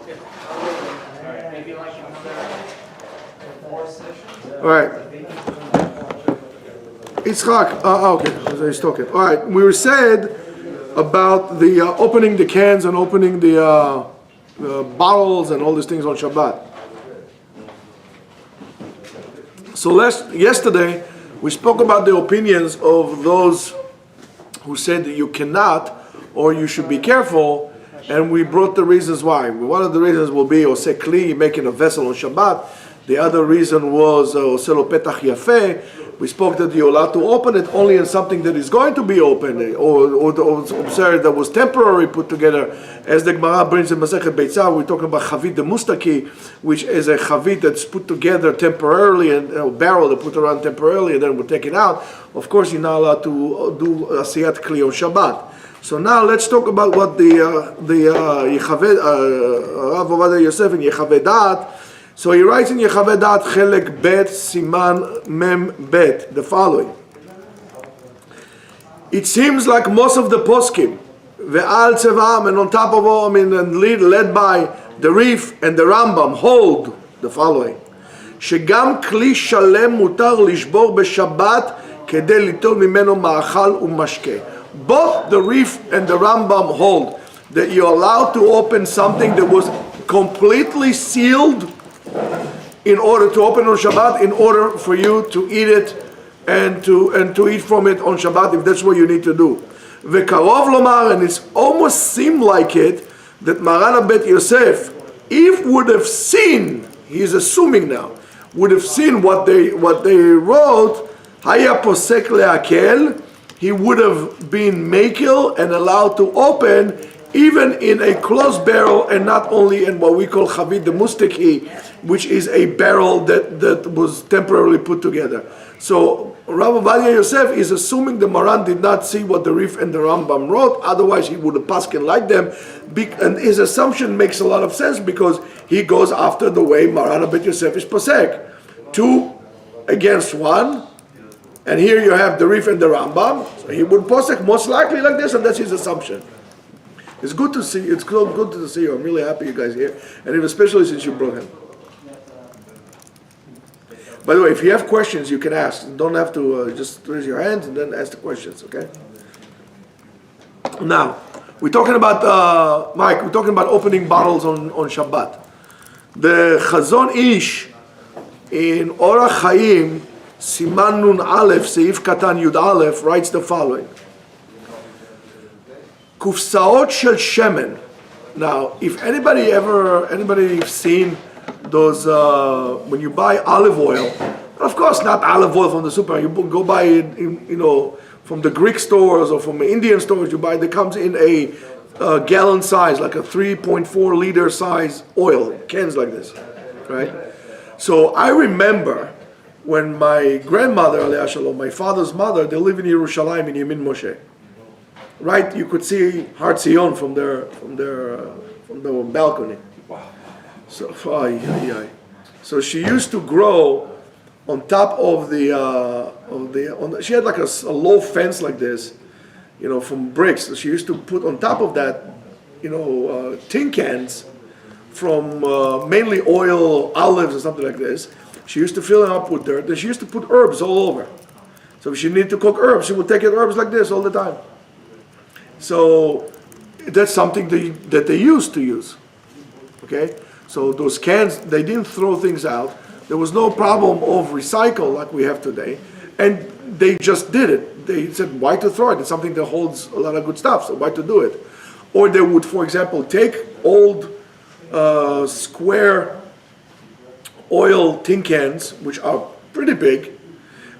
Maybe like another 4 sessions. All right. Yitzchak, okay, he's talking. All right, we were said about the opening the cans and opening the bottles and all these things on Shabbat. So yesterday we spoke about the opinions of those who said that you cannot or you should be careful, and we brought the reasons why. One of the reasons will be Oseh Kli, making a vessel on Shabbat. The other reason was Oseh Lo Petach Yafeh. We spoke that you're allowed to open it only in something that is going to be open, or observed that was temporarily put together. As the Gemara brings in Masechet Beitzah, we're talking about Chavit de Mustaki, which is a Chavit that's put together temporarily, and a barrel that put around temporarily, and then we're taken out. Of course, you're not allowed to do Asiyat Kli on Shabbat. So now let's talk about what the Rav Ovadia Yosef in Yechaveh Da'at. So he writes in Yechaveh Da'at Chelek Bet Siman Mem Bet the following. It seems like most of the poskim, Ve'al Tzevam, and on top of all, and led by the Rif and the Rambam, hold the following. שגם כלי שלם מותר לשבור בשבת כדי ליטול ממנו מאכל ומשקה. Both the Rif and the Rambam hold that you're allowed to open something that was completely sealed in order to open on Shabbat, in order for you to eat it and to eat from it on Shabbat, if that's what you need to do. Vekarov lomar, and it's almost seemed like it that Maran Bet Yosef, if would have seen, he's assuming now, would have seen what they wrote, Haya posek leakel, he would have been makil and allowed to open even in a closed barrel, and not only in what we call chavit de mustaki, which is a barrel that was temporarily put together. So Rav Ovadia Yosef is assuming the Maran did not see what the Rif and the Rambam wrote, otherwise he would have paskin like them, and his assumption makes a lot of sense because he goes after the way Maran Bet Yosef is posek. 2 against 1, and here you have the Rif and the Rambam, so he would posek most likely like this, and that's his assumption. It's good to see. It's good to see you. I'm really happy you guys are here, and especially since you brought him. By the way, if you have questions, you can ask. You don't have to just raise your hands and then ask the questions. Okay. Now we're talking about Mike. We're talking about opening bottles on Shabbat. The Chazon Ish in Orach Chaim Siman Nun Aleph Seif Katan Yud Aleph writes the following. Kufsaot shel shemen. Now, if anybody's seen those when you buy olive oil, of course not olive oil from the super. You go buy it, from the Greek stores or from the Indian stores. You buy it. That comes in a gallon size, like a 3.4 liter size oil cans like this, right? So I remember when my grandmother, Aliyah Shalom, my father's mother, they live in Yerushalayim in Yemin Moshe. Right, you could see Har Zion from their balcony. Wow. So, so she used to grow on top of she had like a low fence like this, from bricks. So she used to put on top of that, tin cans from mainly oil, olives, or something like this. She used to fill them up with dirt. Then she used to put herbs all over. So if she needed to cook herbs, she would take herbs like this all the time. So that's something that they used to use. Okay, so those cans, they didn't throw things out. There was no problem of recycle like we have today, and they just did it. They said, why to throw it? It's something that holds a lot of good stuff, so why to do it? Or they would, for example, take old square oil tin cans, which are pretty big,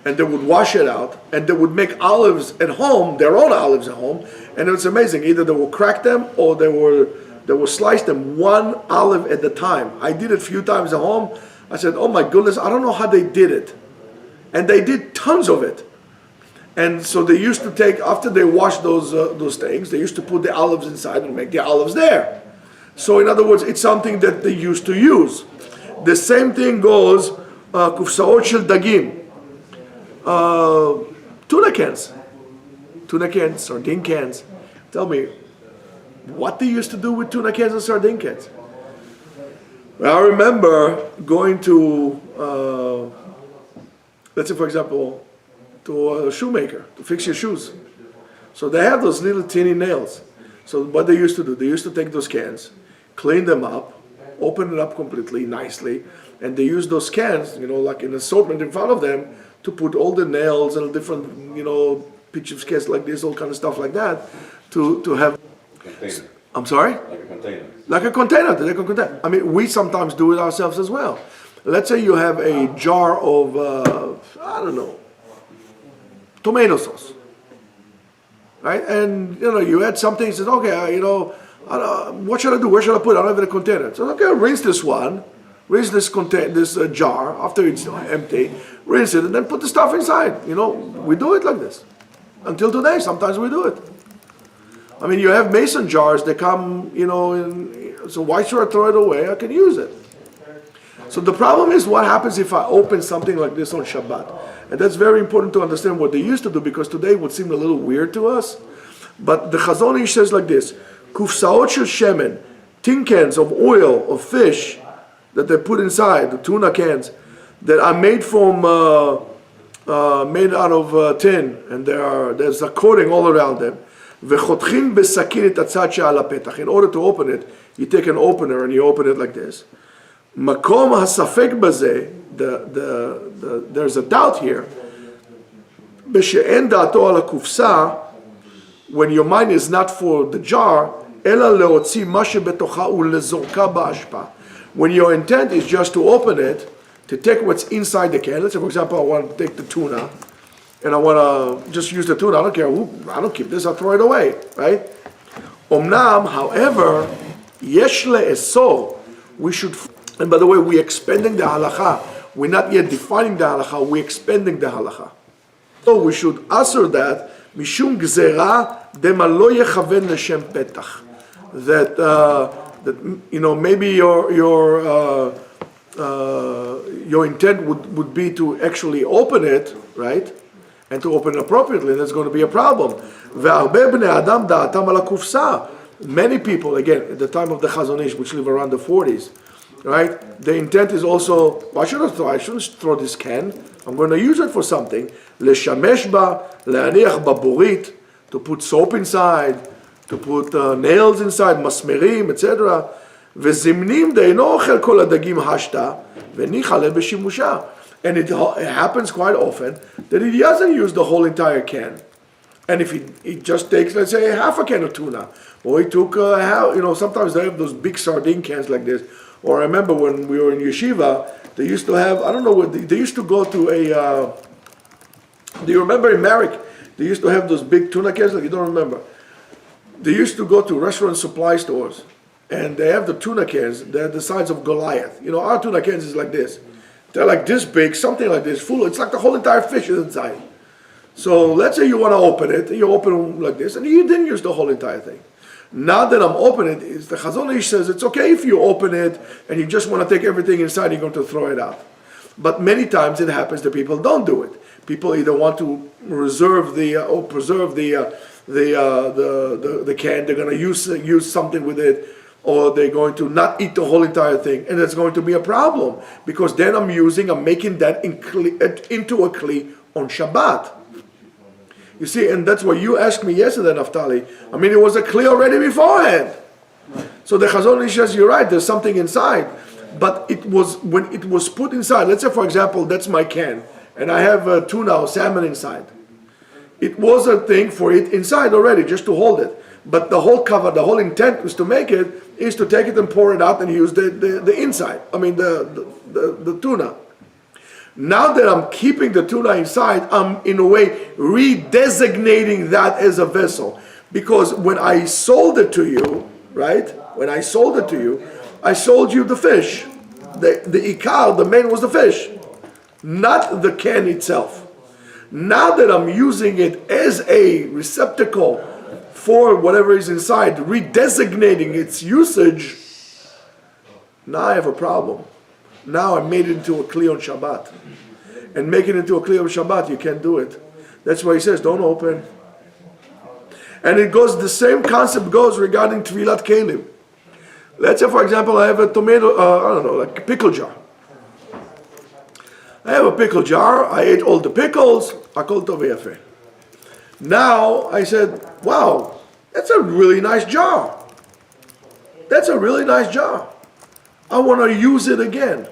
and they would wash it out, and they would make olives at home, their own olives at home, and it's amazing. Either they will crack them or they will slice them one olive at a time. I did it a few times at home. I said, oh my goodness, I don't know how they did it. And they did tons of it. And so they used to take, after they washed those things, they used to put the olives inside and make the olives there. So in other words, it's something that they used to use. The same thing goes, kufsaot shel dagim. Tuna cans, sardine cans. Tell me, what they used to do with tuna cans and sardine cans? I remember going to, let's say for example, to a shoemaker to fix your shoes. So they have those little teeny nails. So what they used to do, they used to take those cans, clean them up, open it up completely, nicely, and they use those cans, like an assortment in front of them, to put all the nails and different, pitch of cans like this, all kind of stuff like that, to have. Container. I'm sorry? Like a container. Like a container. I mean, we sometimes do it ourselves as well. Let's say you have a jar of, I don't know, tomato sauce, right? And you add something. Says, okay, what should I do? Where should I put it? I don't have a container. So okay, rinse this jar after it's empty. Rinse it and then put the stuff inside. We do it like this. Until today, sometimes we do it. I mean, you have mason jars. They come, so why should I throw it away? I can use it. So the problem is what happens if I open something like this on Shabbat. And that's very important to understand what they used to do, because today it would seem a little weird to us. But the Chazon Ish says like this: Kufsaot shel shemen, tin cans of oil, of fish, that they put inside, the tuna cans, that are made from, made out of tin, and there's a coating all around them. V'chotchin besakin et atzad she'al hapetach. In order to open it, you take an opener and you open it like this. Makom hasafek bazeh, there's a doubt here. B'she'en da'ato al hakufsa, when your mind is not for the jar, ela leotzi ma shebetocha ulezorka ba'ashpa. When your intent is just to open it, to take what's inside the can. Let's say, for example, I want to take the tuna, and I want to just use the tuna. I don't care. I don't keep this. I'll throw it away, right? Omnam, however, yesh le'esor, we should. And by the way, we're expanding the halacha. We're not yet defining the halacha. We're expanding the halacha. So we should answer that mishum gzera dema lo yechaven l'shem petach. That maybe your intent would be to actually open it, right? And to open it appropriately. That's going to be a problem. Ve'arbe bnei adam da'atam ala kufsa. Many people, again, at the time of the Chazon Ish, which live around the 40s, right? The intent is also, I shouldn't throw this can. I'm going to use it for something. Leshamesh ba, le'aniach baburit, to put soap inside, to put nails inside, masmerim, etc. Vezimnim de'ino ochel kol hadagim hashta, ve'nicha le b'shimusha. And it happens quite often that he doesn't use the whole entire can. And if he just takes, let's say, half a can of tuna, or he took sometimes they have those big sardine cans like this. Or I remember when we were in yeshiva, they used to have, I don't know what, they used to go to a, do you remember in Merrick, they used to have those big tuna cans, like you don't remember. They used to go to restaurant supply stores, and they have the tuna cans, they're the size of Goliath. Our tuna cans is like this. They're like this big, something like this, full, it's like the whole entire fish is inside. So let's say you want to open it, and you open it like this, and you didn't use the whole entire thing. Now that I'm opening it, the Chazon Ish says it's okay if you open it and you just want to take everything inside, you're going to throw it out. But many times it happens that people don't do it. People either want to preserve the can, they're going to use something with it, or they're going to not eat the whole entire thing, and that's going to be a problem, because then I'm making that into a kli on Shabbat. You see, and that's what you asked me yesterday, Naftali. I mean, it was a kli already beforehand. So the Chazon Ish says, you're right, there's something inside. But it was, when it was put inside, let's say, for example, that's my can, and I have tuna or salmon inside. It was a thing for it inside already, just to hold it. But the whole cover, the whole intent was to make it, is to take it and pour it out and use the inside. I mean, the tuna. Now that I'm keeping the tuna inside, I'm in a way redesignating that as a vessel. Because when I sold it to you, right? When I sold it to you, I sold you the fish. The ikar, the main was the fish, not the can itself. Now that I'm using it as a receptacle for whatever is inside, redesignating its usage, now I have a problem. Now I made it into a kli on Shabbat. And make it into a kli on Shabbat, you can't do it. That's why he says, don't open. And it goes, the same concept goes regarding Tvilat Kelim. Let's say, for example, I have a tomato, I don't know, like a pickle jar. I have a pickle jar. I ate all the pickles. Akol tov v'yafeh. Now I said, wow, that's a really nice jar. That's a really nice jar. I want to use it again.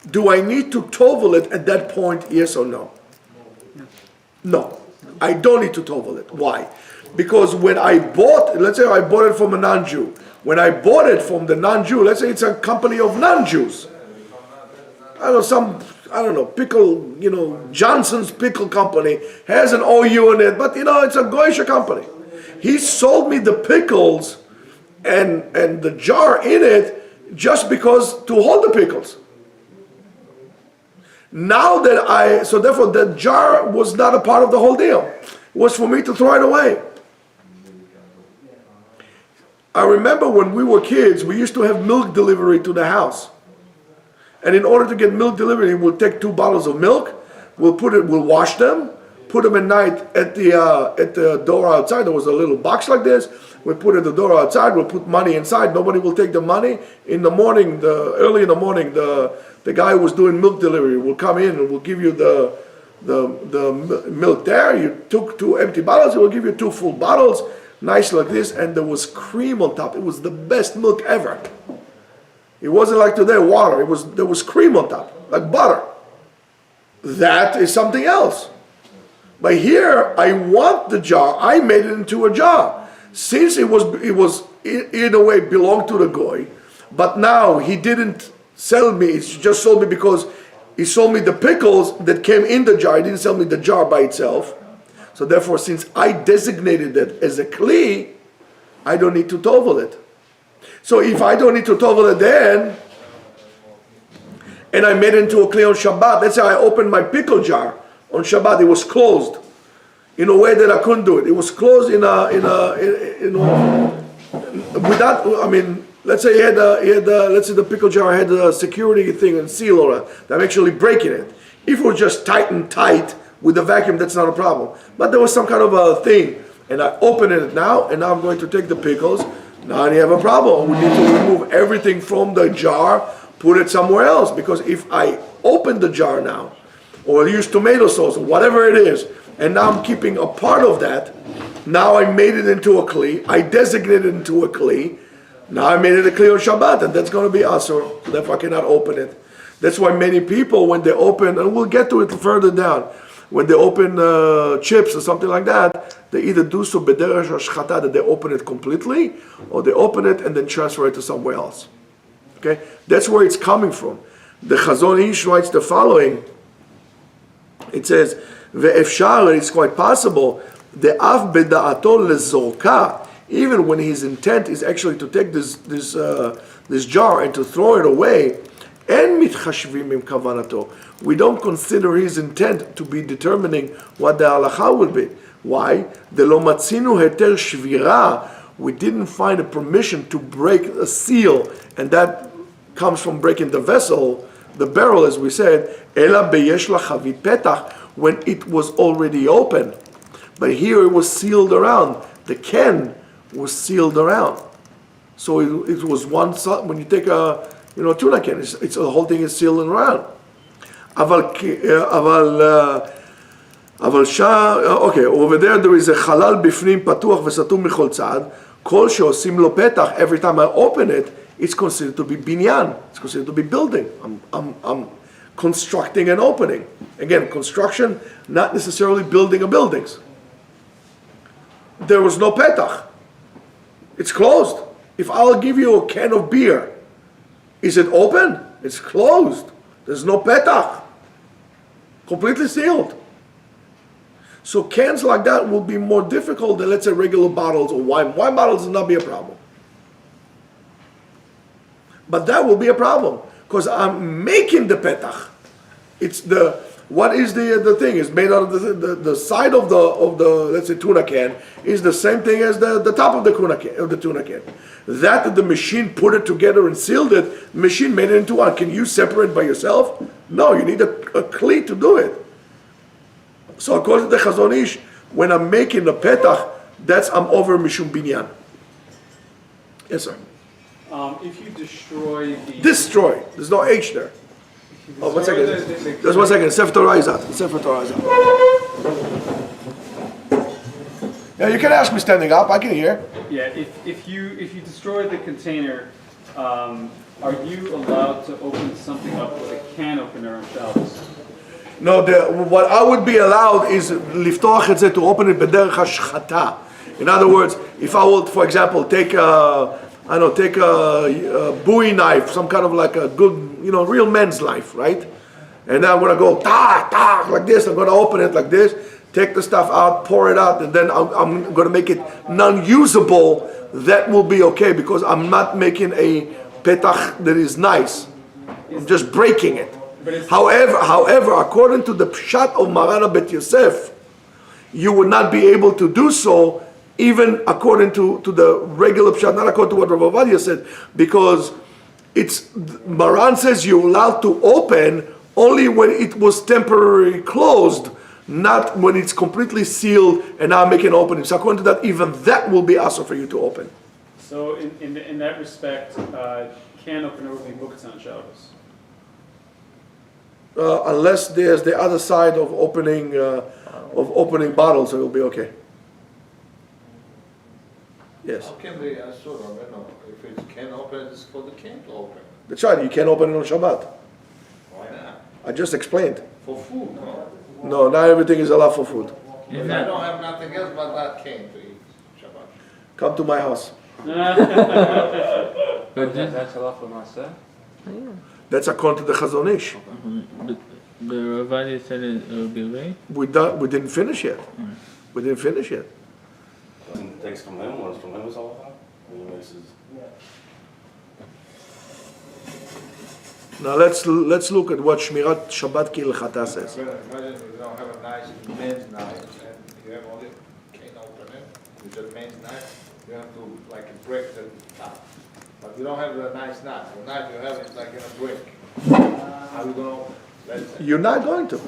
Do I need to tovel it at that point, yes or no? No, I don't need to tovel it. Why? Because when I bought, let's say I bought it from a non-Jew. When I bought it from the non-Jew, let's say it's a company of non-Jews. I don't know, pickle, Johnson's Pickle Company has an OU in it, but it's a Goyish company. He sold me the pickles and the jar in it just because to hold the pickles. Now that so therefore the jar was not a part of the whole deal. It was for me to throw it away. I remember when we were kids, we used to have milk delivery to the house. And in order to get milk delivery, we'll take 2 bottles of milk, we'll wash them, put them at night at the door outside. There was a little box like this. We'll put it at the door outside, we'll put money inside, nobody will take the money. In the morning, early in the morning, the guy who was doing milk delivery will come in and will give you the milk there. You took 2 empty bottles, he will give you 2 full bottles, nice like this, and there was cream on top. It was the best milk ever. It wasn't like today, water. There was cream on top, like butter. That is something else. But here, I want the jar. I made it into a jar. Since it was in a way belonged to the goy, but now he didn't sell me. He just sold me because he sold me the pickles that came in the jar. He didn't sell me the jar by itself. So therefore, since I designated it as a kli, I don't need to tovel it. So if I don't need to tovel it then, and I made it into a kli on Shabbat, let's say I opened my pickle jar on Shabbat, it was closed in a way that I couldn't do it. It was closed without, let's say let's say the pickle jar had a security thing and seal on it. I'm actually breaking it. If it was just tight with the vacuum, that's not a problem. But there was some kind of a thing, and I open it now, and now I'm going to take the pickles. Now I have a problem. We need to remove everything from the jar, put it somewhere else, because if I open the jar now, or use tomato sauce, or whatever it is, and now I'm keeping a part of that, now I made it into a kli, I designated it into a kli, now I made it a kli on Shabbat, and that's going to be asur, so therefore I cannot open it. That's why many people, when they open, and we'll get to it further down, when they open chips or something like that, they either do so b'derech hashchata, that they open it completely, or they open it and then transfer it to somewhere else. Okay, that's where it's coming from. The Chazon Ish writes the following. It says, "Ve'efshar," it's quite possible, de'af beda'ato lezorka, even when his intent is actually to take this jar and to throw it away, en mitchashvim im kavanato. We don't consider his intent to be determining what the halacha will be. Why? Delo matzinu heter shvira. We didn't find a permission to break a seal, and that comes from breaking the vessel, the barrel, as we said. Ela beyesh lachavit petach, when it was already open. But here it was sealed around. The can was sealed around. So it was one side. When you take a tuna can, it's the whole thing is sealed around. Okay, over there is a חלל בפנים פתוח וסתום מכל צד. כל שעושים לו פתח, every time I open it, it's considered to be binyan. It's considered to be building. I'm constructing an opening. Again, construction, not necessarily building of buildings. There was no petach. It's closed. If I'll give you a can of beer, is it open? It's closed. There's no petach. Completely sealed. So cans like that will be more difficult than, let's say, regular bottles of wine. Wine bottles will not be a problem. But that will be a problem, because I'm making the petach. It's what is the thing? It's made out of the side of the let's say tuna can is the same thing as the top of the tuna can. That the machine put it together and sealed it. The machine made it into one. Can you separate by yourself? No, you need a kli to do it. So according to the Chazon Ish, when I'm making the petach, I'm over mishum binyan. Yes, sir. If you destroy the... Destroy. There's no H there. Oh, one second. Just one second. Sefer Torah is out. Sefer Torah is out. Yeah, you can ask me standing up. I can hear. Yeah, if you destroy the container, are you allowed to open something up with a can opener on Shabbos? No, what I would be allowed is לפתוח את זה, to open it בדרך השחתה. In other words, if I would, for example, take a Bowie knife, some kind of like a good, real men's knife, right? And then I'm gonna go like this. I'm gonna open it like this, take the stuff out, pour it out, and then I'm gonna make it non-usable. That will be okay because I'm not making a petach that is nice. I'm just breaking it. However, according to the pshat of Marana Bet Yosef, you would not be able to do so, even according to the regular pshat, not according to what Rav Ovadia said, because Maran says you're allowed to open only when it was temporarily closed, not when it's completely sealed and now making opening. So according to that, even that will be also for you to open. So in that respect, can opener will be booked on Shabbos. Unless there's the other side of opening bottles, it will be okay. Yes. How can they assure, if it can open, it's for the can to open? That's right. You can't open it on Shabbat. Why not? I just explained. For food, no? No, not everything is allowed for food. If I don't have nothing else but that can to eat Shabbat. Come to my house. That's a lot for myself. That's according to the Chazon Ish. The Ravadi said it would be late. We didn't finish yet. We didn't finish yet. It takes from him, or it's from him is all about? Now let's look at what Shmirat Shabbat Kilchata says. Imagine you don't have a nice men's knife and you have only can opener with a men's knife, you have to break the top. But you don't have a nice knife. The knife you have is like in a brick. How are you going to open it? You're not going to.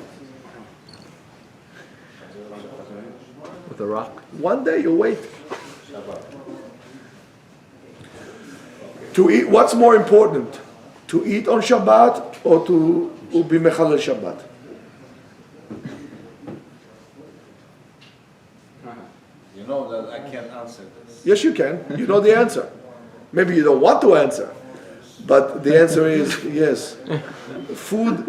With a rock. One day you wait. To eat, what's more important? To eat on Shabbat or to be mechalel Shabbat? You know that I can't answer this. Yes, you can. You know the answer. Maybe you don't want to answer, but the answer is yes. Food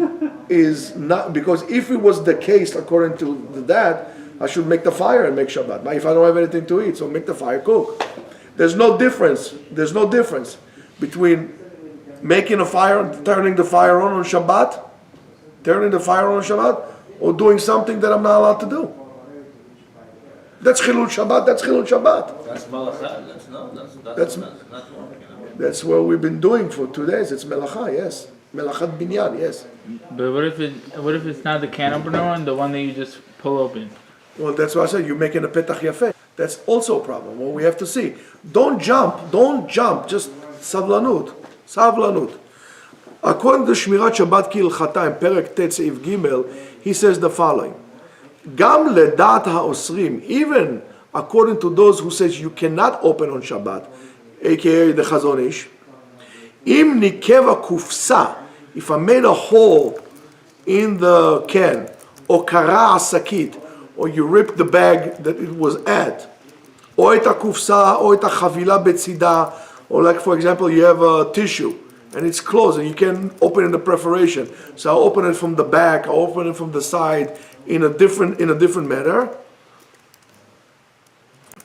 is not, because if it was the case according to that, I should make the fire and make Shabbat. But if I don't have anything to eat, so make the fire, cook. There's no difference. There's no difference between making a fire and turning the fire on Shabbat, or doing something that I'm not allowed to do. That's Chilul Shabbat, that's Chilul Shabbat. That's Malacha. That's not work. That's what we've been doing for 2 days. It's Melacha, yes. Melachat Binyan, yes. But what if it's not the can opener one, the one that you just pull open? Well, that's why I said you're making a petach yafeh. That's also a problem. Well, we have to see. Don't jump, just savlanut. According to Shmirat Shabbat Kilchata in Perek Tet Seif Gimel, he says the following. Gam ledat ha'osrim, even according to those who says you cannot open on Shabbat, aka the Chazon Ish, im nikeva kufsa, if I made a hole in the can, or kara sakit, or you ripped the bag that it was at, or et kufsa, or et chavila betzida, or like for example you have a tissue and it's closed and you can open it in the preparation. So I open it from the back, I open it from the side in a different manner.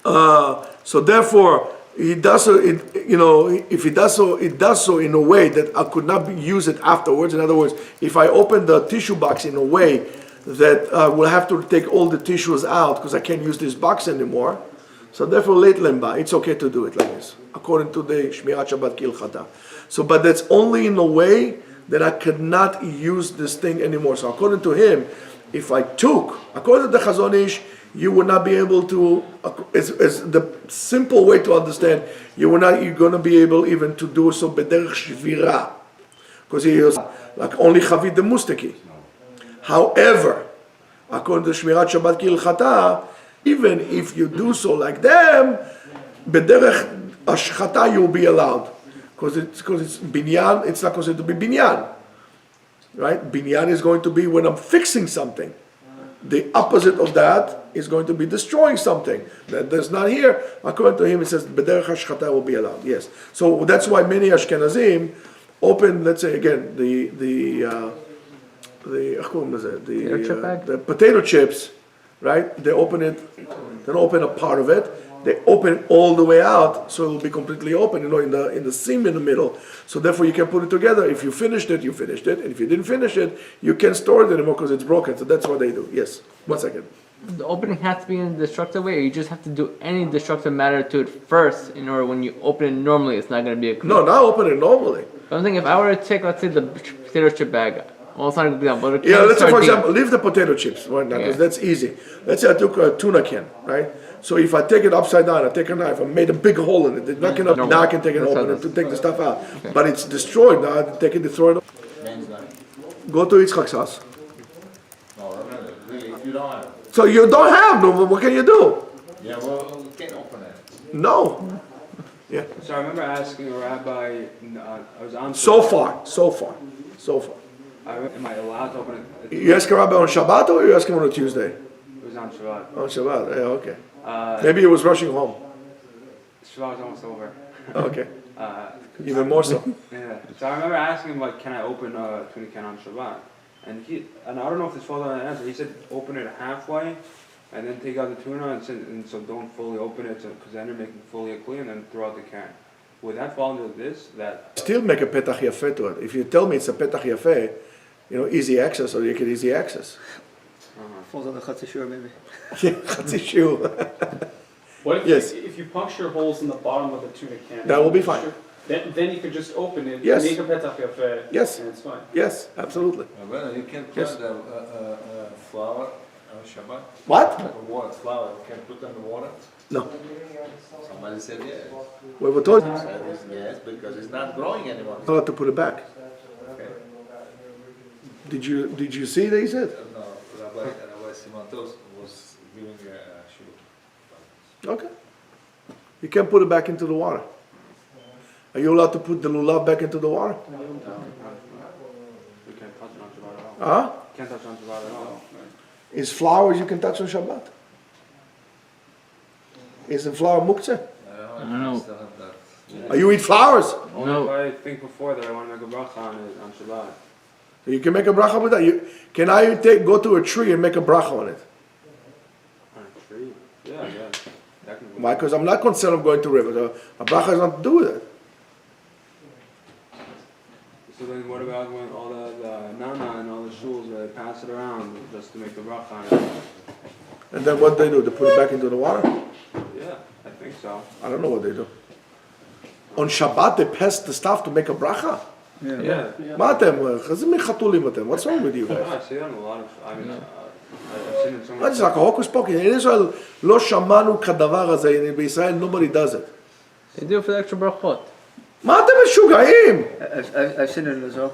So therefore, he does so. If he does so, it does so in a way that I could not use it afterwards. In other words, if I open the tissue box in a way that we'll have to take all the tissues out because I can't use this box anymore. So therefore, late lemba, it's okay to do it like this, according to the Shmirat Shabbat Kilchata. So, but that's only in a way that I could not use this thing anymore. So according to him, if I took, according to the Chazon Ish, you would not be able to, as the simple way to understand, you're going to be able even to do so b'derech shvira, because he was like only chavit the mustaki. However, according to Shmirat Shabbat Kilchata, even if you do so like them, b'derech ashchata you'll be allowed. because it's binyan. It's not considered to be binyan, right? Binyan is going to be when I'm fixing something. The opposite of that is going to be destroying something that's not here. According to him, it says b'derech hashchata will be allowed. Yes, so that's why many Ashkenazim open. Let's say again the potato chips, right? They open it. They don't open a part of it. They open it all the way out, so it will be completely open. In the seam in the middle. So therefore, you can put it together. If you finished it, you finished it, and if you didn't finish it, you can't store it anymore because it's broken. So that's what they do. Yes. 1 second. The opening has to be in a destructive way, or you just have to do any destructive matter to it first in order when you open it normally, it's not going to be a... No, not open it normally. But I'm thinking if I were to take, let's say, the potato chip bag, well, it's not a good example, but Yeah, let's say, for example, leave the potato chips right now, because that's easy. Let's say I took a tuna can, right? So if I take it upside down, I take a knife, I made a big hole in it, now I can take it open and to take the stuff out. Okay. But it's destroyed, now I take it, destroy it. Men's knife. Go to Yitzchak's house. No, really, if you don't have it. So you don't have, no, what can you do? Yeah, well, you can't open it. No. Yeah. So I remember asking a rabbi, I was on... So far. Am I allowed to open it? You ask a rabbi on Shabbat or you ask him on a Tuesday? It was on Shabbat. On Shabbat, yeah, okay. Maybe he was rushing home. Shabbat was almost over. Okay. Even more so. Yeah. So I remember asking him, like, can I open a tuna can on Shabbat? And I don't know if this falls on an answer. He said open it halfway, and then take out the tuna, and so don't fully open it, because then you're making fully clean, and then throw out the can. Would that fall into this? That Still make a petach yafeh to it. If you tell me it's a petach yafeh, easy access, or you can easy access. Falls on the chatzishur maybe. Yeah, chatzi shiur. What if, Yes. if you puncture holes in the bottom of the tuna can? That will be fine. Then you could just open it, Yes. make a petach yafeh, Yes. and it's fine. Yes, absolutely. Well, you can Yes. put flour on Shabbat. What? Water, flour, you can put in the water. No. Somebody said yes. We were told Said yes, because it's not growing anymore. not to put it back. Okay. Did you see that he said? No, Rabbi Simantos was giving a shiur. Okay. You can put it back into the water. Are you allowed to put the lulav back into the water? we can't touch it on Shabbat at all. Huh? Can't touch it on Shabbat at all. Is flowers you can touch on Shabbat? Isn't flour muktzeh? I don't know. Still have that. Are you eat flowers? Only No. if I think before that I want to make a bracha on it on Shabbat. You can make a bracha with that. Can I go to a tree and make a bracha on it? On a tree? Yeah. That can be. Why? Because I'm not concerned of going to rivers. A bracha has nothing to do with it. So then what about when all the nana and all the shuls, where they pass it around just to make the bracha on it? And then what they do? They put it back into the water? Yeah, I think so. I don't know what they do. On Shabbat they pass the stuff to make a bracha? Yeah. מה אתם? איזה מין חתולים אתם? What's wrong with you guys? I see that in a lot of, I've seen it so What much. is like a hocus pocus? In Israel לא שמענו כדבר הזה, בישראל nobody does it. They do it for the extra brachot. מה אתם משוגעים? I've seen it in Israel.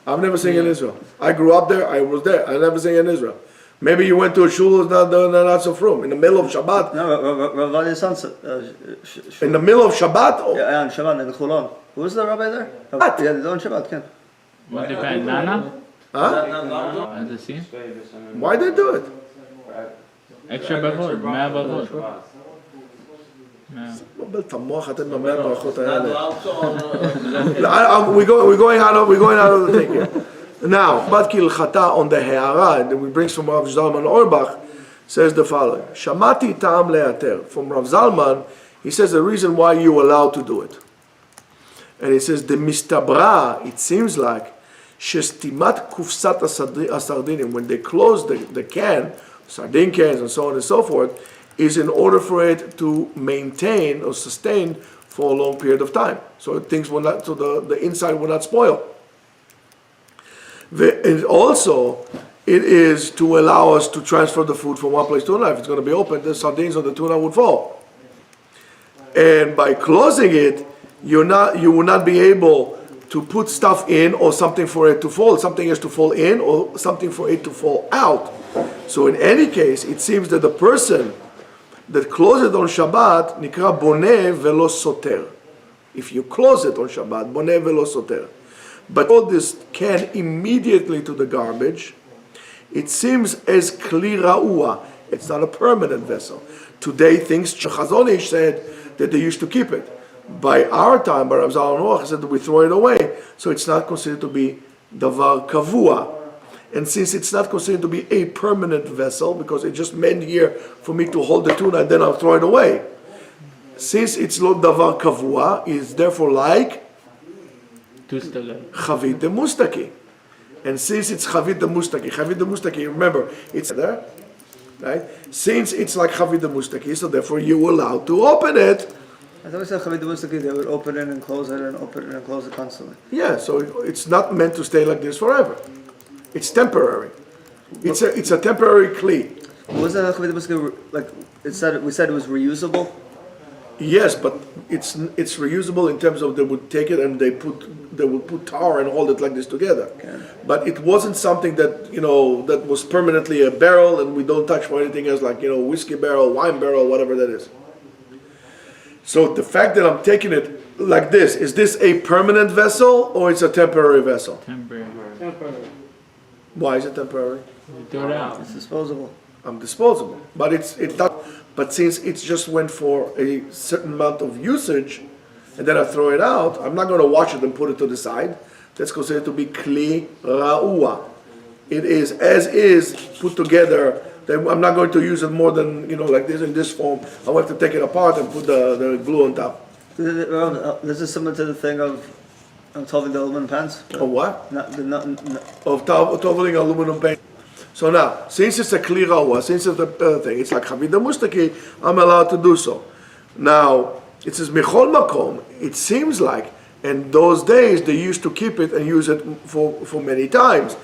I've never seen it in Israel. I grew up there, I was there, I never seen it in Israel. Maybe you went to a shul that's not so frum. In the middle of Shabbat, No, Rabbi Sansa. in the middle of Shabbat, oh, Yeah, on Shabbat in Chulon. Who was the rabbi there? What? Yeah, on Shabbat, Ken. What they put nana? huh? As a scene? Why they do it? Extra bavot, mea bavot. מבלבל את המוח אתם במאה הברכות האלה. Also on, We're going out of the thing here. Now, Bat Kilchata on the He'ara, that we bring from Rav Zalman Auerbach, says the following: Shamati ta'am le'ater. From Rav Zalman, he says the reason why you allowed to do it. And he says the mistabra. It seems like shestimat kufsat asardinim, when they close the can, sardine cans and so on and so forth, is in order for it to maintain or sustain for a long period of time. So things will not, so the inside will not spoil. And also, it is to allow us to transfer the food from one place to another. If it's going to be open, the sardines or the tuna would fall. And by closing it, you will not be able to put stuff in or something for it to fall. Something has to fall in or something for it to fall out. So in any case, it seems that the person that closes on Shabbat nikra boneh velo soter. If you close it on Shabbat, boneh velo soter. But all this can immediately to the garbage, it seems as kli ra'ua. It's not a permanent vessel. Today, things Chazon Ish said that they used to keep it. By our time, by Rav Zalman Aruch said that we throw it away, so it's not considered to be davar kavua. And since it's not considered to be a permanent vessel, because it just meant here for me to hold the tuna and then I'll throw it away. Since it's lo davar kavua, it's therefore like chavit de mustaki. And since it's chavit de mustaki, remember, it's there, right? Since it's like chavit de mustaki, so therefore you're allowed to open it. I thought we said Chavit Mustaki, they would open it and close it and open it and close it constantly. Yeah, so it's not meant to stay like this forever. It's temporary. It's a temporary kli. Was that Chavit Mustaki, like, we said it was reusable? Yes, but it's reusable in terms of they would take it and they would put tar and hold it like this together. Okay. But it wasn't something that that was permanently a barrel and we don't touch for anything else, like whiskey barrel, wine barrel, whatever that is. So the fact that I'm taking it like this, is this a permanent vessel or it's a temporary vessel? Temporary. Why is it temporary? Throw it out. It's disposable. I'm disposable, but it's not. But since it just went for a certain amount of usage, and then I throw it out, I'm not going to wash it and put it to the side. That's considered to be kli ra'ua. It is as is, put together. Then I'm not going to use it more than like this in this form. I will have to take it apart and put the glue on top. This is similar to the thing of toveling the aluminum pans? Of what? No. Of toveling aluminum paint. So now, since it's a kli ra'ua, since it's a thing, it's like chavit mustaki, I'm allowed to do so. Now, it says michol makom. It seems like in those days they used to keep it and use it for many times.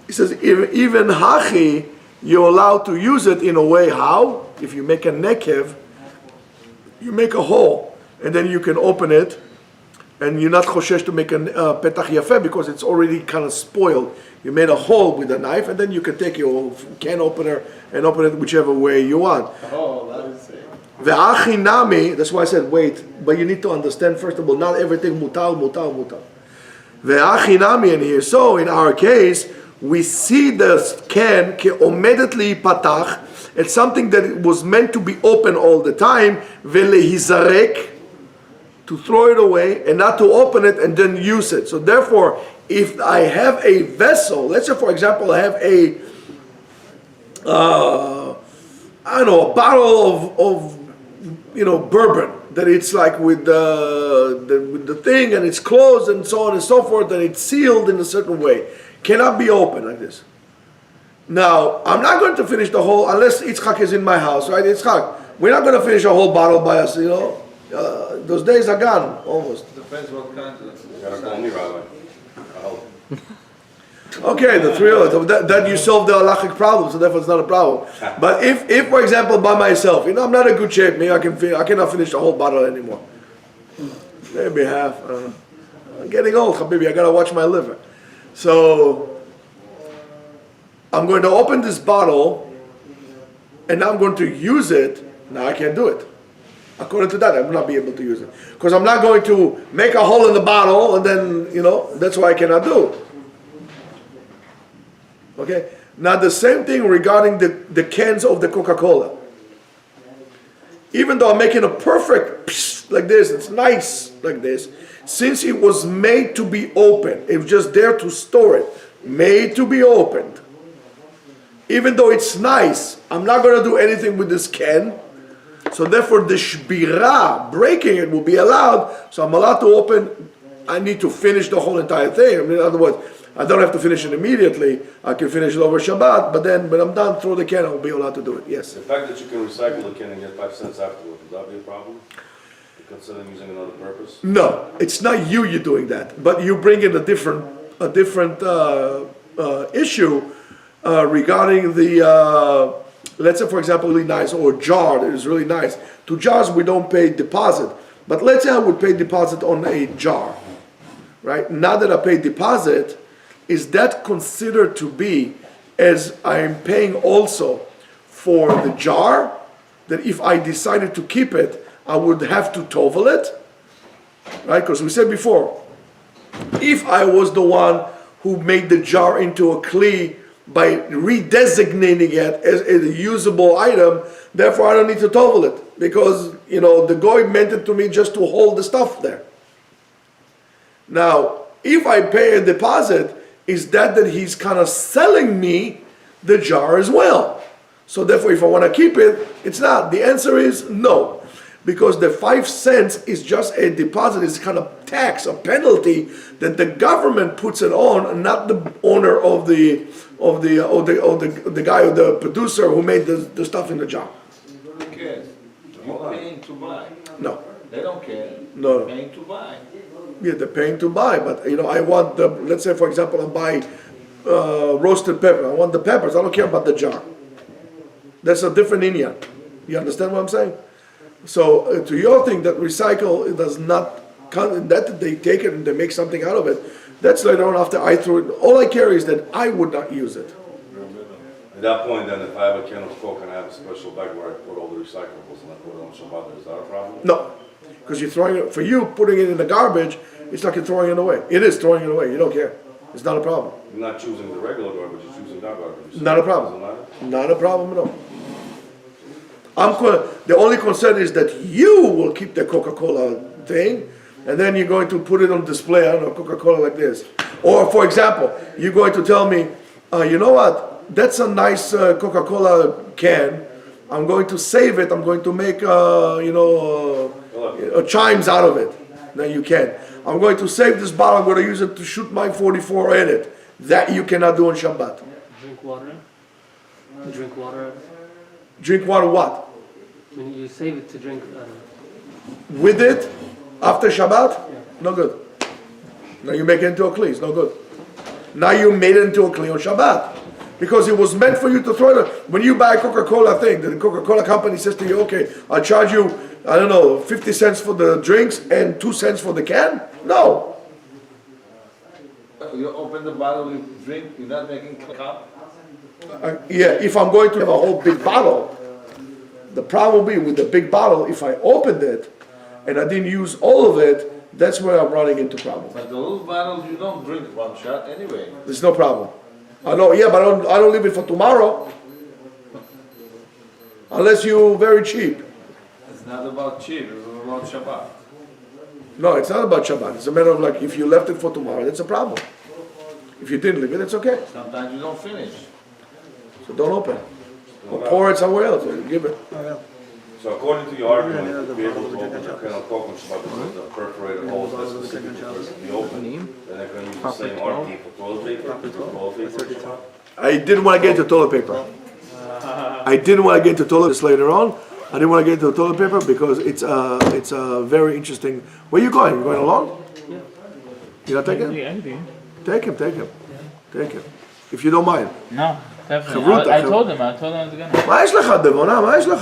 It says even hachi, you're allowed to use it in a way. How? If you make a nekev, you make a hole, and then you can open it, and you're not choshesh to make a petach yafeh because it's already kind of spoiled. You made a hole with a knife, and then you can take your can opener and open it whichever way you want. Oh, that is it. Ve'achinami, that's why I said wait, but you need to understand first of all, not everything mutal. Ve'achinami, and here, so in our case, we see the can ke'omedet li'ipatach. It's something that it was meant to be open all the time. Ve'lehizarek, to throw it away and not to open it and then use it. So therefore, if I have a vessel, let's say for example I have a bottle of bourbon that it's like with the thing and it's closed and so on and so forth and it's sealed in a certain way. Cannot be open like this. Now, I'm not going to finish the whole, unless Yitzchak is in my house, right? Yitzchak, we're not going to finish a whole bottle by us, those days are gone, almost. Depends what kind of. You gotta call me, Rabbi. I'll help. Okay, the three of us, that you solve the halachic problem, so therefore it's not a problem. But if for example, by myself, I'm not in good shape, maybe I cannot finish the whole bottle anymore. Maybe half, I don't know. I'm getting old, Habibi, I gotta watch my liver. So, I'm going to open this bottle, and now I'm going to use it. Now I can't do it. According to that, I will not be able to use it. Because I'm not going to make a hole in the bottle, and then, that's why I cannot do. Okay? Now the same thing regarding the cans of the Coca-Cola. Even though I'm making a perfect psh, like this, it's nice like this, since it was made to be open, it was just there to store it, made to be opened. Even though it's nice, I'm not going to do anything with this can. So therefore the shbira, breaking it, will be allowed. So I'm allowed to open. I need to finish the whole entire thing. I mean, in other words, I don't have to finish it immediately. I can finish it over Shabbat, but then when I'm done, throw the can, I'll be allowed to do it. Yes? The fact that you can recycle the can and get 5 cents afterward, would that be a problem? Consider them using another purpose? No, it's not you're doing that, but you bring in a different issue regarding the, let's say for example, really nice, or a jar that is really nice. To jars we don't pay deposit, but let's say I would pay deposit on a jar, right? Now that I pay deposit, is that considered to be as I am paying also for the jar, that if I decided to keep it, I would have to tovel it? right? Because we said before, if I was the one who made the jar into a kli by redesignating it as a usable item, therefore I don't need to tovel it, because the goy meant it to me just to hold the stuff there. Now, if I pay a deposit, is that he's kind of selling me the jar as well? So therefore, if I want to keep it, it's not. The answer is no, because the 5 cents is just a deposit. It's kind of tax, a penalty that the government puts it on, and not the owner of the guy or the producer who made the stuff in the jar. Who cares? You're paying to buy. No. They don't care. No. You're paying to buy. Yeah, they're paying to buy, but I want let's say for example, I buy roasted pepper. I want the peppers. I don't care about the jar. That's a different inyan. You understand what I'm saying? So to your thing that recycle, it does not that they take it and they make something out of it. That's later on after I threw it. All I care is that I would not use it. At that point, then, if I have a can of Coke and I have a special bag where I put all the recyclables and I put it on Shabbat, is that a problem? No, because you're throwing it. For you, putting it in the garbage, it's like you're throwing it away. It is throwing it away. You don't care. It's not a problem. You're not choosing the regular garbage, you're choosing that garbage. Not a problem. Doesn't matter? Not a problem at all. The only concern is that you will keep the Coca-Cola thing, and then you're going to put it on display. I don't know, Coca-Cola like this. Or, for example, you're going to tell me, you know what? That's a nice Coca-Cola can. I'm going to save it. I'm going to make, chimes out of it. No, you can't. I'm going to save this bottle. I'm going to use it to shoot my 44 in it. That you cannot do on Shabbat. Drink water. Drink water. Drink water what? When you save it to drink. With it? After Shabbat? No good. Now you make it into a kli. It's no good. Now you made it into a kli on Shabbat. Because it was meant for you to throw it. When you buy a Coca-Cola thing, the Coca-Cola company says to you, okay, I'll charge you, 50 cents for the drinks and 2 cents for the can? No. You open the bottle, you drink, you're not making a cup. Yeah, if I'm going to have a whole big bottle, the problem will be with the big bottle, if I opened it and I didn't use all of it, that's where I'm running into problems. But the little bottles, you don't drink one shot anyway. There's no problem. I know, yeah, but I don't leave it for tomorrow. Unless you're very cheap. It's not about cheap, it's about Shabbat. No, it's not about Shabbat. It's a matter of like, if you left it for tomorrow, that's a problem. If you didn't leave it, it's okay. Sometimes you don't finish. So don't open it. Or pour it somewhere else, or give it. So according to your argument, to be able to open a can of Coke on Shabbat with the perforated holes that's specific to be open, then they're going to use the same argument for toilet paper, for toilet paper on Shabbat? I didn't want to get into toilet paper. I didn't want to get into toilet this later on. I didn't want to get into toilet paper because it's a very interesting. Where are you going? You going along? Yeah. You not taking him? Yeah, I do. Take him. Take him. If you don't mind. No, definitely. חברותא, I told him I was gonna. מה יש לך, דבונה? מה יש לך?